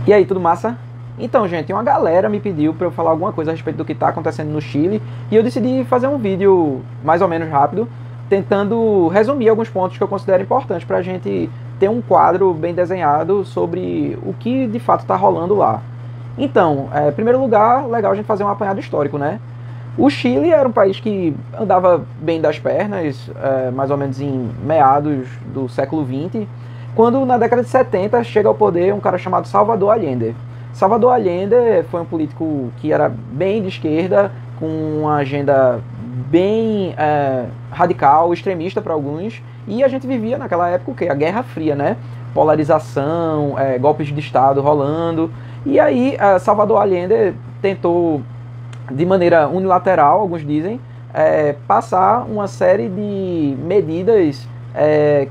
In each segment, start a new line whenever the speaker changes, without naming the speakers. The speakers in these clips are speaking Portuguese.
E aí, tudo massa? Então, gente, uma galera me pediu para eu falar alguma coisa a respeito do que está acontecendo no Chile e eu decidi fazer um vídeo mais ou menos rápido, tentando resumir alguns pontos que eu considero importantes para a gente ter um quadro bem desenhado sobre o que de fato está rolando lá. Então, em primeiro lugar, legal a gente fazer um apanhado histórico, né? O Chile era um país que andava bem das pernas, mais ou menos em meados do século XX, quando na década de 70 chega ao poder um cara chamado Salvador Allende. Salvador Allende foi um político que era bem de esquerda, com uma agenda bem radical, extremista para alguns, e a gente vivia naquela época o quê? A Guerra Fria, né? Polarização, golpes de Estado rolando, e aí Salvador Allende tentou de maneira unilateral, alguns dizem, passar uma série de medidas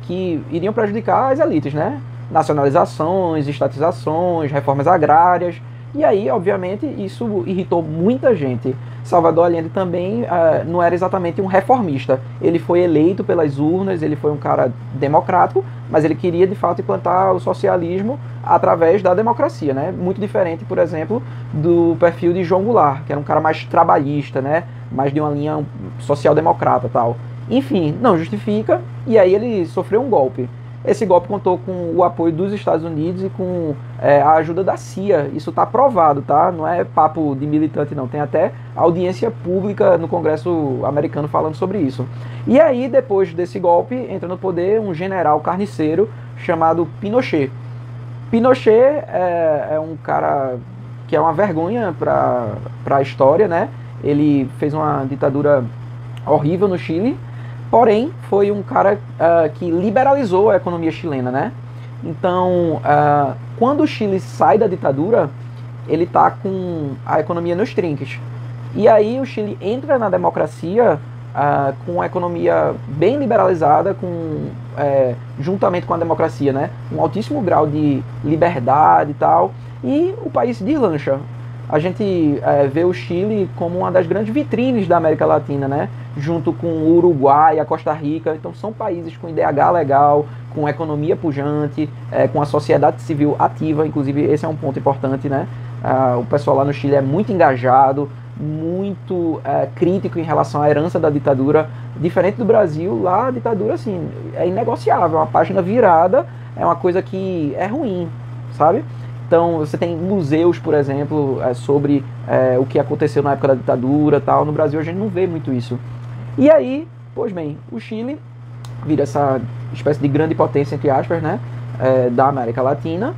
que iriam prejudicar as elites, né? Nacionalizações, estatizações, reformas agrárias, e aí, obviamente, isso irritou muita gente. Salvador Allende também não era exatamente um reformista. Ele foi eleito pelas urnas, ele foi um cara democrático, mas ele queria, de fato, implantar o socialismo através da democracia, né? Muito diferente, por exemplo, do perfil de João Goulart, que era um cara mais trabalhista, né? Mais de uma linha social-democrata e tal. Enfim, não justifica, e aí ele sofreu um golpe. Esse golpe contou com o apoio dos Estados Unidos e com a ajuda da CIA. Isso está provado, tá? Não é papo de militante, não. Tem até audiência pública no Congresso americano falando sobre isso. E aí, depois desse golpe, entra no poder um general carniceiro chamado Pinochet. Pinochet é um cara que é uma vergonha para a história, né? Ele fez uma ditadura horrível no Chile, porém foi um cara que liberalizou a economia chilena, né? Então, quando o Chile sai da ditadura, ele está com a economia nos trinques. E aí o Chile entra na democracia com a economia bem liberalizada, juntamente com a democracia, né? Um altíssimo grau de liberdade e tal. E o país deslancha. A gente vê o Chile como uma das grandes vitrines da América Latina, né? Junto com o Uruguai, a Costa Rica. Então são países com IDH legal, com economia pujante, com a sociedade civil ativa. Inclusive esse é um ponto importante, né? O pessoal lá no Chile é muito engajado, muito crítico em relação à herança da ditadura. Diferente do Brasil, lá a ditadura assim, é inegociável. Uma página virada é uma coisa que é ruim, sabe? Então você tem museus, por exemplo, sobre o que aconteceu na época da ditadura e tal. No Brasil a gente não vê muito isso. E aí, pois bem, o Chile vira essa espécie de grande potência, entre aspas, né, da América Latina.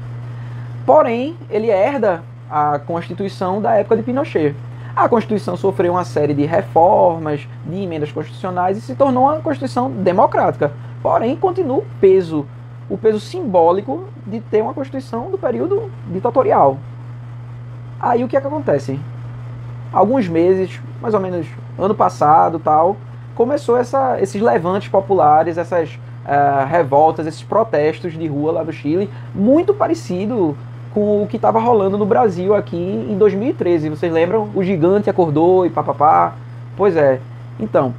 Porém, ele herda a Constituição da época de Pinochet. A Constituição sofreu uma série de reformas, de emendas constitucionais e se tornou uma Constituição democrática. Porém, continua o peso simbólico de ter uma Constituição do período ditatorial. Aí o que é que acontece? Alguns meses, mais ou menos ano passado, tal, começou esses levantes populares, essas revoltas, esses protestos de rua lá no Chile, muito parecido com o que estava rolando no Brasil aqui em 2013. Vocês lembram? O gigante acordou e papapá. Pois é. Então,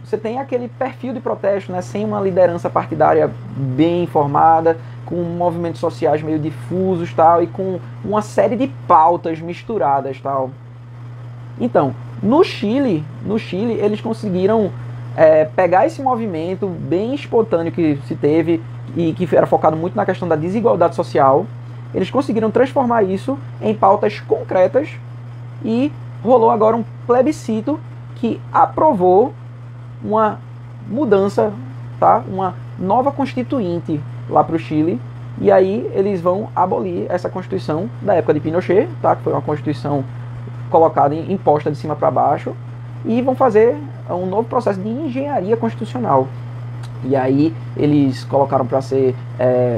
você tem aquele perfil de protesto, né, sem uma liderança partidária bem informada, com movimentos sociais meio difusos tal, e com uma série de pautas misturadas tal. Então, no Chile eles conseguiram pegar esse movimento bem espontâneo que se teve e que era focado muito na questão da desigualdade social. Eles conseguiram transformar isso em pautas concretas e rolou agora um plebiscito que aprovou uma mudança, tá? Uma nova constituinte lá para o Chile. E aí eles vão abolir essa Constituição da época de Pinochet, tá? Que foi uma Constituição colocada, imposta de cima para baixo, e vão fazer um novo processo de engenharia constitucional. E aí eles colocaram para ser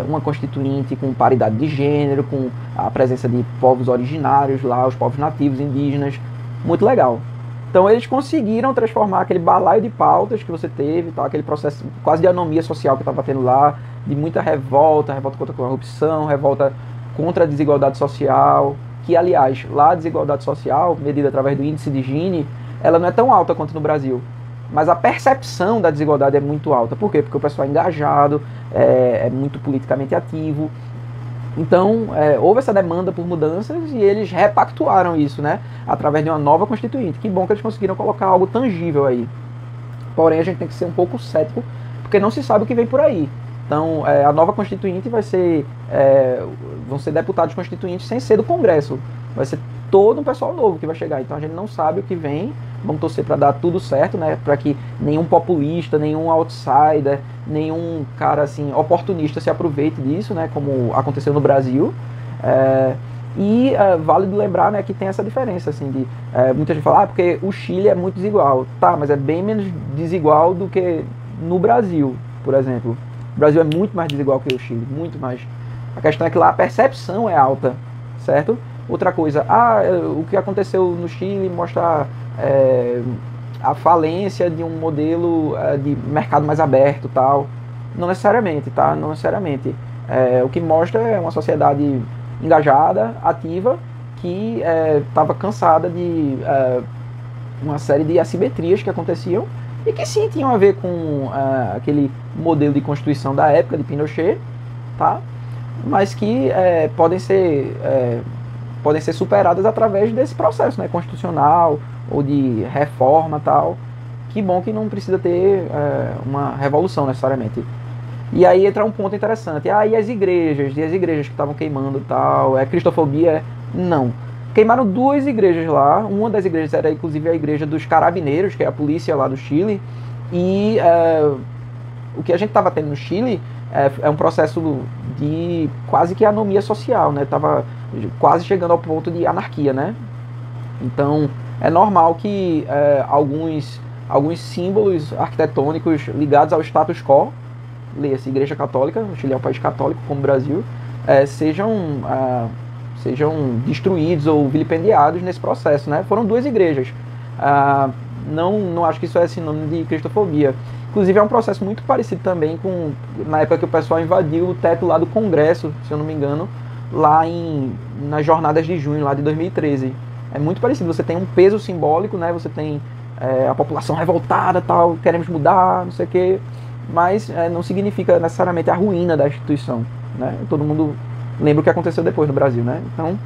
uma constituinte com paridade de gênero, com a presença de povos originários lá, os povos nativos, indígenas. Muito legal. Então eles conseguiram transformar aquele balaio de pautas que você teve, tá? Aquele processo quase de anomia social que estava tendo lá, de muita revolta contra a corrupção, revolta contra a desigualdade social, que aliás, lá a desigualdade social, medida através do índice de Gini, ela não é tão alta quanto no Brasil. Mas a percepção da desigualdade é muito alta. Por quê? Porque o pessoal é engajado, é muito politicamente ativo. Então, houve essa demanda por mudanças e eles repactuaram isso, né, através de uma nova Constituinte. Que bom que eles conseguiram colocar algo tangível aí. Porém, a gente tem que ser um pouco cético, porque não se sabe o que vem por aí. Então, a nova Constituinte vai ser... vão ser deputados constituintes sem ser do Congresso. Vai ser todo um pessoal novo que vai chegar. Então, a gente não sabe o que vem. Vamos torcer para dar tudo certo, né? Para que nenhum populista, nenhum outsider, nenhum cara assim oportunista se aproveite disso, né? Como aconteceu no Brasil. Vale lembrar, né, que tem essa diferença, assim, de muita gente fala, porque o Chile é muito desigual. Tá, mas é bem menos desigual do que no Brasil, por exemplo. O Brasil é muito mais desigual que o Chile, muito mais. A questão é que lá a percepção é alta, certo? Outra coisa, o que aconteceu no Chile mostra a falência de um modelo de mercado mais aberto, tal. Não necessariamente, tá? Não necessariamente. O que mostra é uma sociedade engajada, ativa, que estava cansada de uma série de assimetrias que aconteciam e que sim tinham a ver com aquele modelo de constituição da época de Pinochet, tá? Mas que podem ser superadas através desse processo, né, constitucional ou de reforma, tal. Que bom que não precisa ter uma revolução necessariamente. E aí entra um ponto interessante. E as igrejas? E as igrejas que estavam queimando e tal? É cristofobia? Não. Queimaram 2 igrejas lá. Uma das igrejas era inclusive a igreja dos carabineiros, que é a polícia lá do Chile. E o que a gente estava tendo no Chile é um processo de quase que anomia social, né? Tava quase chegando ao ponto de anarquia, né? Então é normal que alguns símbolos arquitetônicos ligados ao status quo, leia-se Igreja Católica, o Chile é um país católico como o Brasil, sejam destruídos ou vilipendiados nesse processo, né? Foram 2 igrejas. Não acho que isso é sinônimo de cristofobia. Inclusive é um processo muito parecido também com na época que o pessoal invadiu o teto lá do Congresso, se eu não me engano, lá nas jornadas de junho lá de 2013. É muito parecido, você tem um peso simbólico, né? Você tem a população revoltada, tal, queremos mudar, não sei o quê, mas não significa necessariamente a ruína da instituição, né? Todo mundo lembra o que aconteceu depois no Brasil, né? Então,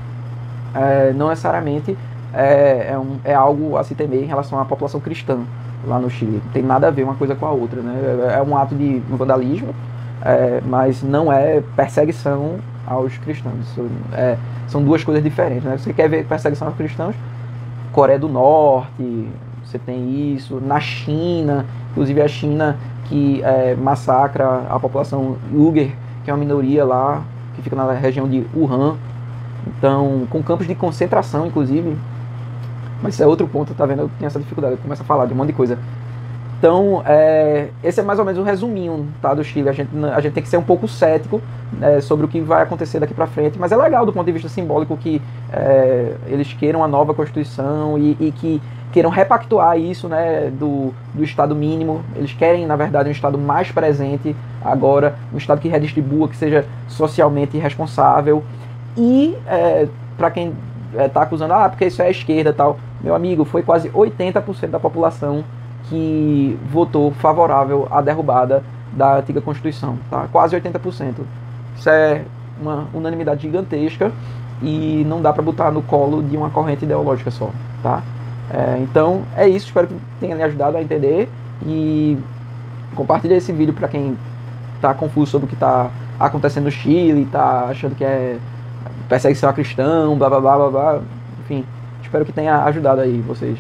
não necessariamente é algo a se temer em relação à população cristã lá no Chile. Não tem nada a ver uma coisa com a outra, né? É um ato de vandalismo, mas não é perseguição aos cristãos. São 2 coisas diferentes, né? Você quer ver perseguição aos cristãos? Coreia do Norte, você tem isso. Na China, inclusive a China que massacra a população Uyghur, que é uma minoria lá, que fica na região de Wuhan. Então, com campos de concentração, inclusive. Mas isso é outro ponto, tá vendo? Eu tenho essa dificuldade, eu começo a falar de um monte de coisa. Então, esse é mais ou menos um resuminho, tá, do Chile. A gente tem que ser um pouco cético sobre o que vai acontecer daqui pra frente, mas é legal do ponto de vista simbólico que eles queiram uma nova Constituição e que queiram repactuar isso, né, do Estado mínimo. Eles querem, na verdade, um Estado mais presente agora, um Estado que redistribua, que seja socialmente responsável. E, para quem está acusando, porque isso é a esquerda e tal, meu amigo, foi quase 80% da população que votou favorável à derrubada da antiga Constituição, tá? Quase 80%. Isso é uma unanimidade gigantesca e não dá para botar no colo de uma corrente ideológica só, tá? Então é isso, espero que tenha lhe ajudado a entender e compartilhe esse vídeo para quem está confuso sobre o que está acontecendo no Chile, está achando que é perseguição a cristão, blá blá blá blá blá, enfim, espero que tenha ajudado aí vocês.